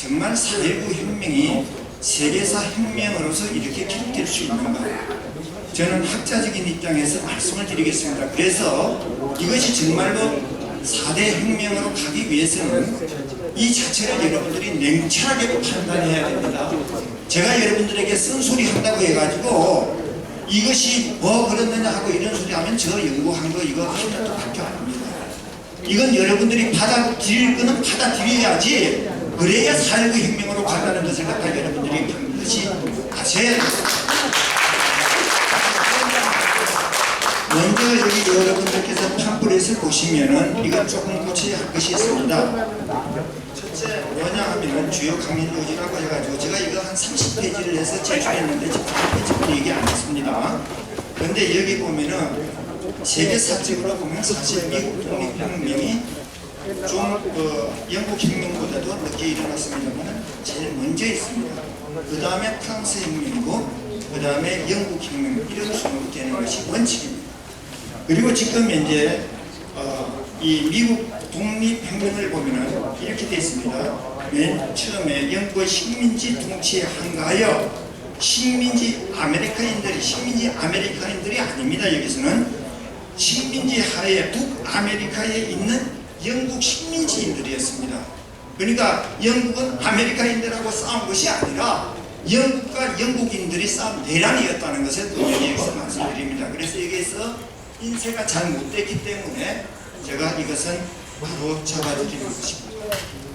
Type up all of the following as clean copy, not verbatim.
정말 4.19 혁명이 세계사 혁명으로서 이렇게 기록될 수 있는가? 저는 학자적인 입장에서 말씀을 드리겠습니다. 그래서 이것이 정말로 4대 혁명으로 가기 위해서는 이 자체를 여러분들이 냉철하게 판단해야 됩니다. 제가 여러분들에게 쓴소리 한다고 해가지고 이것이 뭐 그렇느냐 하고 이런 소리 하면 저 연구한 거 이거 하면 또 밖에 안 합니다. 이건 여러분들이 받아들일 거는 받아들여야지, 그래야 4.19 혁명으로 간다는 것을 갖다 여러분들이 반드시 아셔야 됩니다. 먼저 여기 여러분들께서 팜플렛을 보시면은 이건 조금 고쳐야 할 것이 있습니다. 첫째 뭐냐 하면은 주요 강연 요지라고 해가지고 제가 이거 한 30페이지를 해서 제출했는데 지금 1페이지도 얘기 안 했습니다. 그런데 여기 보면은 세계사적으로 보면 사실 미국 독립혁명이 좀 영국 혁명보다도 늦게 일어났습니다만 제일 먼저 있습니다. 그 다음에 프랑스 혁명이고 그 다음에 영국 혁명, 이런 순으로 되는 것이 원칙입니다. 그리고 지금 현재 이 미국 독립혁명을 보면은 이렇게 되어 있습니다. 맨 처음에 영국의 식민지 통치에 한가하여 식민지 아메리카인들이 아닙니다. 여기서는 식민지 하에 북아메리카에 있는 영국 식민지인들이었습니다. 그러니까 영국은 아메리카인들하고 싸운 것이 아니라 영국과 영국인들이 싸운 대란이었다는 것을 여기에서 말씀드립니다. 그래서 여기에서 인쇄가 잘 못됐기 때문에 제가 이것은 바로 잡아드리는 것입니다.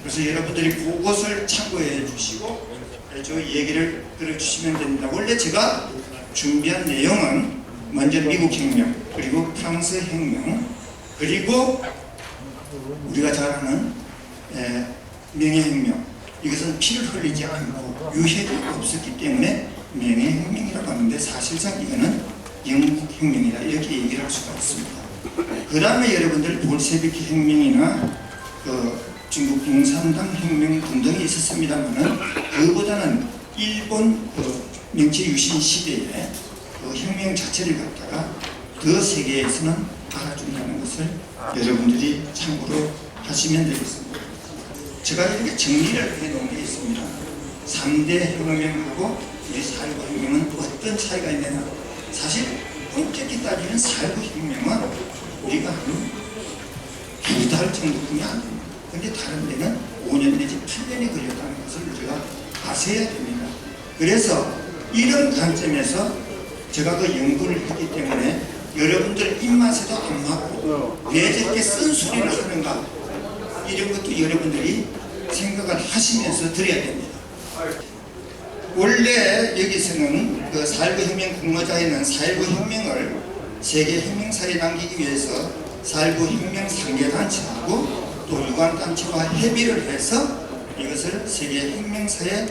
그래서 여러분들이 그것을 참고해 주시고 저 얘기를 들어주시면 됩니다. 원래 제가 준비한 내용은 먼저 미국 혁명, 그리고 프랑스 혁명, 그리고 우리가 잘 아는 명예혁명, 이것은 피를 흘리지 않고 유해가 없었기 때문에 명예혁명이라고 하는데 사실상 이거는 영국혁명이다, 이렇게 얘기를 할 수가 있습니다. 그 다음에 여러분들 볼셰비키 혁명이나 중국 공산당 혁명 등등이 있었습니다만은 그보다는 일본 명치 유신 시대에 혁명 자체를 갖다가 더 세계에서는 알아준다는 것을 여러분들이 참고로 하시면 되겠습니다. 제가 이렇게 정리를 해놓은 게 있습니다. 3대 혁명하고 우리 4.19 혁명은 어떤 차이가 있느냐. 사실 엄격히 따지면 4.19 혁명은 우리가 한 2달 정도뿐이 안 됩니다. 근데 다른 데는 5년 내지 8년이 걸렸다는 것을 우리가 아셔야 됩니다. 그래서 이런 관점에서 제가 그 연구를 했기 때문에 여러분들 입맛에도 안 맞고 왜 저렇게 쓴소리를 하는가, 이런 것도 여러분들이 생각을 하시면서 들어야 됩니다. 원래 여기서는 그 4.19 혁명 공모자에는 4.19 혁명을 세계 혁명사에 남기기 위해서 4.19 혁명 상계단체하고 또 유관단체와 협의를 해서 이것을 세계 혁명사에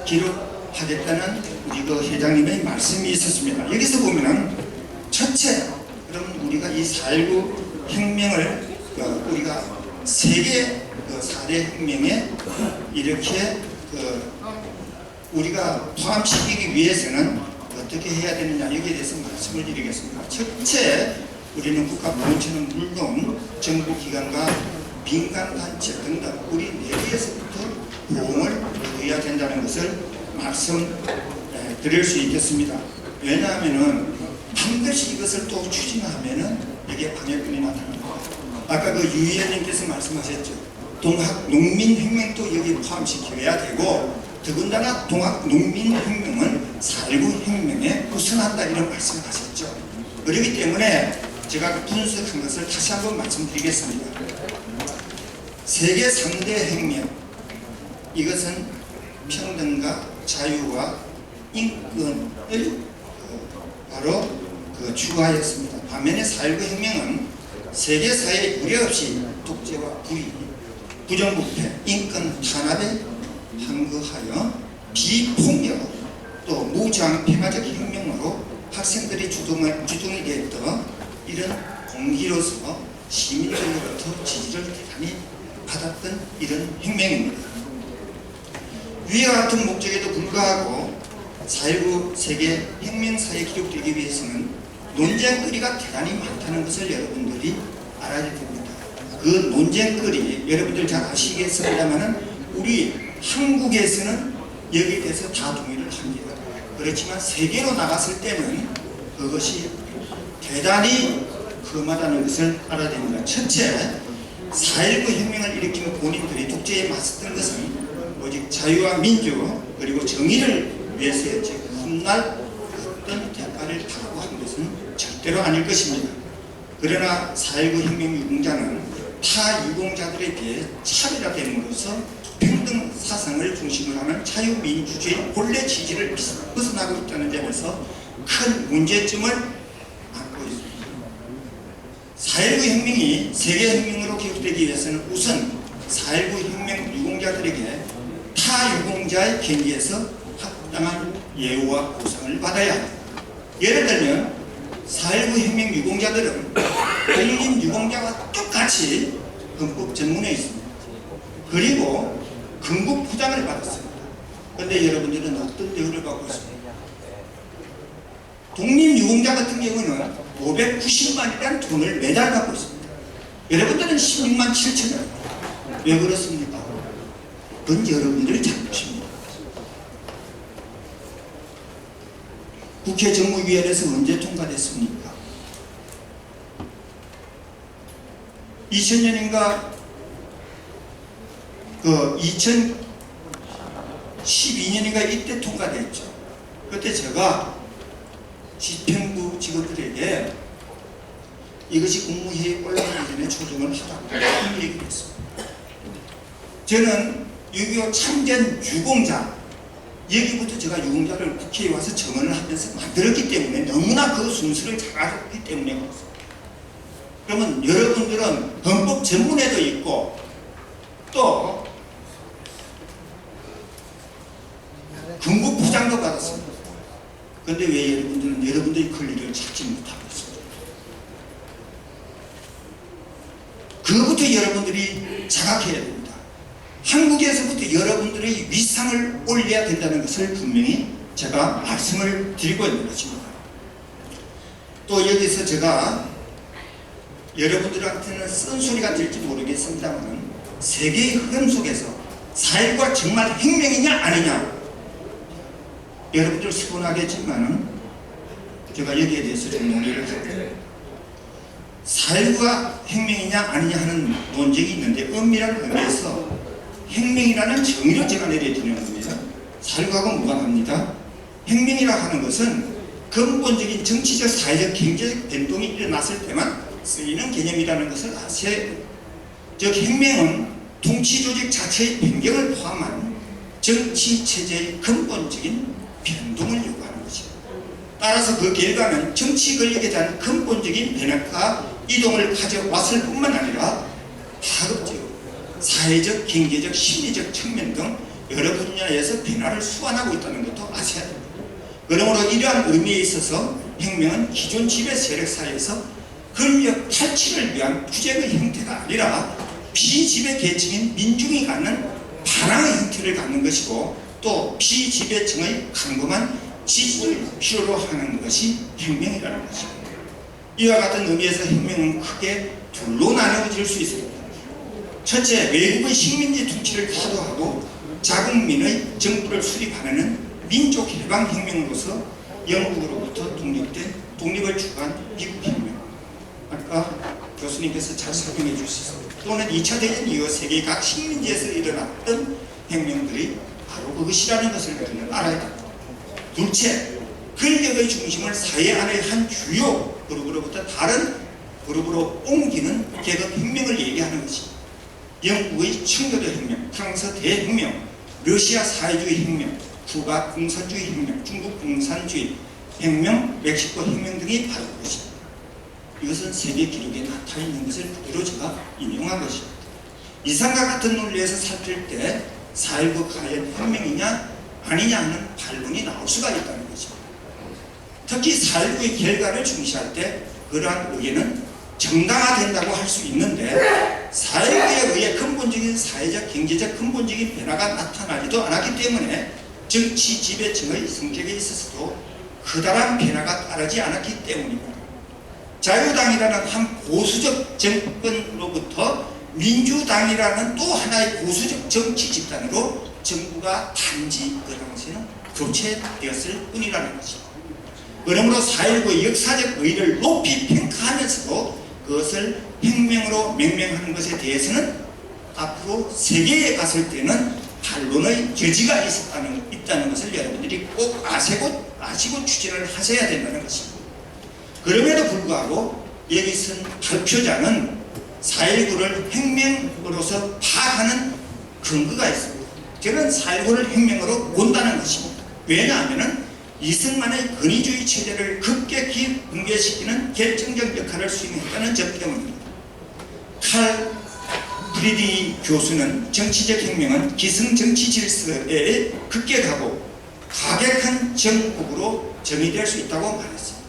기록하겠다는 우리 그 회장님의 말씀이 있었습니다. 여기서 보면은 첫째, 그럼 우리가 이 4.19 혁명을 우리가 세계 4대 혁명에 이렇게 우리가 포함시키기 위해서는 어떻게 해야 되느냐, 여기에 대해서 말씀을 드리겠습니다. 첫째, 우리는 국가보훈처는 물론 정부기관과 민간단체 등등 우리 내부에서부터 보험을 해야 된다는 것을 말씀드릴 수 있겠습니다. 왜냐하면은 반드시 이것을 또 추진하면은 여기에 방해꾼이 나타납니다. 아까 그 유 의원님께서 말씀하셨죠. 동학농민혁명도 여기 포함시켜야 되고 더군다나 동학농민혁명은 4.19 혁명에 우선한다, 이런 말씀을 하셨죠. 그렇기 때문에 제가 분석한 것을 다시 한번 말씀드리겠습니다. 세계 3대 혁명, 이것은 평등과 자유와 인권을 바로 추구하였습니다. 반면에 4.19 혁명은 세계사에 유례없이 독재와 불의, 부정부패, 인권 탄압에 항거하여 비폭력 또 무장 평화적 혁명으로 학생들이 주동이 되었던 이런 공기로서 시민들로부터 지지를 대단히 받았던 이런 혁명입니다. 위와 같은 목적에도 불구하고 4.19 세계 혁명사에 기록되기 위해서는 논쟁거리가 대단히 많다는 것을 여러분들이 알아야 됩니다. 그 논쟁거리 여러분들 잘 아시겠습니다만은 우리 한국에서는 여기에 대해서 다 동의를 합니다. 그렇지만 세계로 나갔을 때는 그것이 대단히 험하다는 것을 알아야 됩니다. 첫째, 4.19 혁명을 일으키면 본인들이 독재에 맞섰던 것은 오직 자유와 민주 그리고 정의를 위해서였지 훗날 어떤 대가를 바라고 한 것은 절대로 아닐 것입니다. 그러나 4.19 혁명 유공자는 타 유공자들에 비해 차별화됨으로써 평등 사상을 중심으로 하는 자유민주주의 본래 지지를 벗어나고 있다는 점에서 큰 문제점을 안고 있습니다. 4.19 혁명이 세계혁명으로 기록되기 위해서는 우선 4.19 혁명 유공자들에게 타 유공자의 경계에서 합당한 예우와 보상을 받아야 합니다. 예를 들면 4.19 혁명 유공자들은 독립 유공자와 똑같이 헌법 전문에 있습니다. 그리고 건국 포장을 받았습니다. 그런데 여러분들은 어떤 대우를 받고 있습니까? 독립 유공자 같은 경우는 590만이라는 돈을 매달 받고 있습니다. 여러분들은 16만 7천 원. 왜 그렇습니까? 그건 여러분들의 잘못입니다. 국회 정무위원회에서 언제 통과됐습니까? 2000년인가 2012년인가 이때 통과됐죠. 그때 제가 집행부 직원들에게 이것이 국무회의에 올라가기 전에 조정을 하라고 얘기를 했습니다. 저는 6.25 참전 유공자, 여기부터 제가 유공자를 국회에 와서 정언을 하면서 만들었기 때문에 너무나 그 순서를 잘 알았기 때문에 그렇습니다. 그러면 여러분들은 헌법 전문에도 있고 또 건국 포장도 받았습니다. 그런데 왜 여러분들은 여러분들의 권리를 찾지 못하고 있습니까? 그것부터 여러분들이 자각해야 됩니다. 한국에서부터 여러분들의 위상을 올려야 된다는 것을 분명히 제가 말씀을 드리고 있는 것입니다. 또 여기서 제가 여러분들한테는 쓴소리가 될지 모르겠습니다만 세계의 흐름 속에서 4.19가 정말 혁명이냐 아니냐 여러분들 서운하겠지만 제가 여기에 대해서 좀 논의를 할게요. 4.19가 혁명이냐 아니냐 하는 논쟁이 있는데 엄밀한 의미에서 혁명이라는 정의를 제가 내려드리는 겁니다. 4.19하고 무관합니다. 혁명이라 하는 것은 근본적인 정치적, 사회적, 경제적 변동이 일어났을 때만 쓰이는 개념이라는 것을 아셔야 됩니다. 즉 혁명은 통치조직 자체의 변경을 포함한 정치체제의 근본적인 변동을 요구하는 것입니다. 따라서 그 결과는 정치 권력에 대한 근본적인 변화와 이동을 가져왔을 뿐만 아니라 파급적, 사회적, 경제적, 심리적 측면 등 여러 분야에서 변화를 수반하고 있다는 것도 아셔야 됩니다. 그러므로 이러한 의미에 있어서 혁명은 기존 지배 세력 사이에서 권력 탈취를 위한 투쟁의 형태가 아니라 비지배 계층인 민중이 갖는 반항의 형태를 갖는 것이고 또 비지배층의 강금한 지지를 필요로 하는 것이 혁명이라는 것입니다. 이와 같은 의미에서 혁명은 크게 둘로 나누어질 수 있습니다. 첫째, 외국의 식민지 통치를 타도하고 자국민의 정부를 수립하는 민족 해방 혁명으로서 영국으로부터 독립을 추구한 미국 혁명. 아까 교수님께서 잘 설명해 주셨습니다. 또는 2차 대전 이후 세계 각 식민지에서 일어났던 혁명들이 바로 그것이라는 것을 우리는 알아야 됩니다. 둘째, 권력의 중심을 사회 안의 한 주요 그룹으로부터 다른 그룹으로 옮기는 계급혁명을 얘기하는 것입니다. 영국의 청교도 혁명, 프랑스 대혁명, 러시아 사회주의 혁명, 쿠바 공산주의 혁명, 중국 공산주의 혁명, 멕시코 혁명 등이 바로 그것입니다. 이것은 세계 기록에 나타나 있는 것을 그대로 제가 인용한 것입니다. 이상과 같은 논리에서 살필 때 4.19 과연 혁명이냐 아니냐 하는 반론이 나올 수가 있다는 것입니다. 특히 4.19의 결과를 중시할 때 그러한 의견은 정당화된다고 할 수 있는데 4.19에 의해 근본적인 사회적, 경제적 근본적인 변화가 나타나지도 않았기 때문에 정치 지배층의 성격에 있어서도 커다란 변화가 따르지 않았기 때문입니다. 자유당이라는 한 보수적 정권으로부터 민주당이라는 또 하나의 보수적 정치 집단으로 정부가 단지 그 당시에는 교체되었을 뿐이라는 것입니다. 그러므로 4.19의 역사적 의의를 높이 평가하면서도 그것을 혁명으로 명명하는 것에 대해서는 앞으로 세계에 갔을 때는 반론의 여지가 있다는 것을 여러분들이 꼭 아시고 추진을 하셔야 된다는 것입니다. 그럼에도 불구하고 여기서 발표자는 4.19를 혁명으로서 파악하는 근거가 있습니다. 저는 4.19를 혁명으로 본다는 것입니다. 왜냐하면 이승만의 권위주의 체제를 급격히 붕괴시키는 결정적 역할을 수행했다는 점 때문입니다. 칼 프리디 교수는 정치적 혁명은 기성 정치 질서에 급격하고 가격한 정국으로 정의될 수 있다고 말했습니다.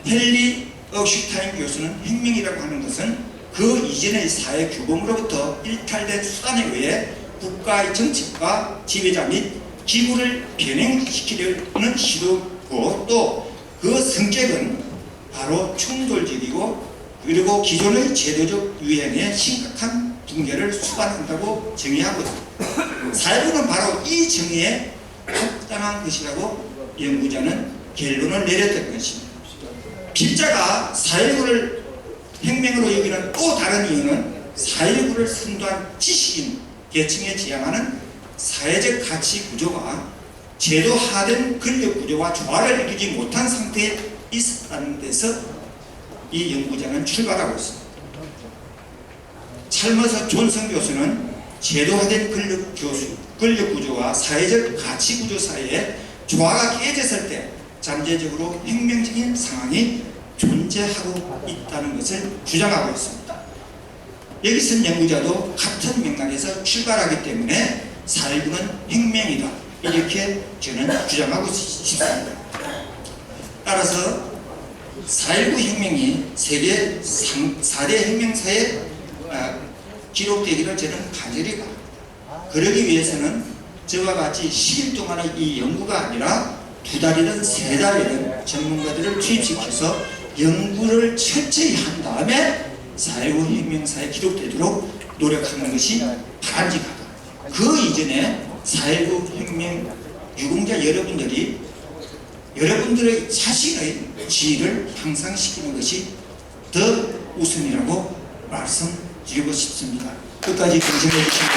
헨리 어슈타인 교수는 혁명이라고 하는 것은 그 이전의 사회 규범으로부터 일탈된 수단에 의해 국가의 정책과 지배자 및 기구를 변형시키려는 시도고 또 그 성격은 바로 충돌적이고 그리고 기존의 제도적 유행에 심각한 붕괴를 수반한다고 정의하고 있습니다. 4.19는 바로 이 정의에 합당한 것이라고 연구자는 결론을 내렸던 것입니다. 필자가 4.19를 혁명으로 여기는 또 다른 이유는 4.19를 선도한 지식인 계층에 지향하는 사회적 가치 구조가 제도화된 권력 구조와 조화를 이루지 못한 상태에 있었다는 데서 이 연구자는 출발하고 있습니다. 찰머스 존슨 교수는 제도화된 권력 구조와 사회적 가치 구조 사이에 조화가 깨졌을 때 잠재적으로 혁명적인 상황이 존재하고 있다는 것을 주장하고 있습니다. 여기서 연구자도 같은 맥락에서 출발하기 때문에 4.19는 혁명이다 이렇게 저는 주장하고 싶습니다. 따라서 4.19 혁명이 세계 4대 혁명사에 기록되기를 저는 간절히 바랍니다. 그러기 위해서는 저와 같이 10일 동안의 이 연구가 아니라 2달이든 3달이든 전문가들을 투입시켜서 연구를 철저히 한 다음에 4.19 혁명사에 기록되도록 노력하는 것이 바람직하다. 그 이전에 4.19 혁명 유공자 여러분들이 여러분들의 자신의 지위를 향상시키는 것이 더 우선이라고 말씀드리고 싶습니다. 끝까지 경청해 주신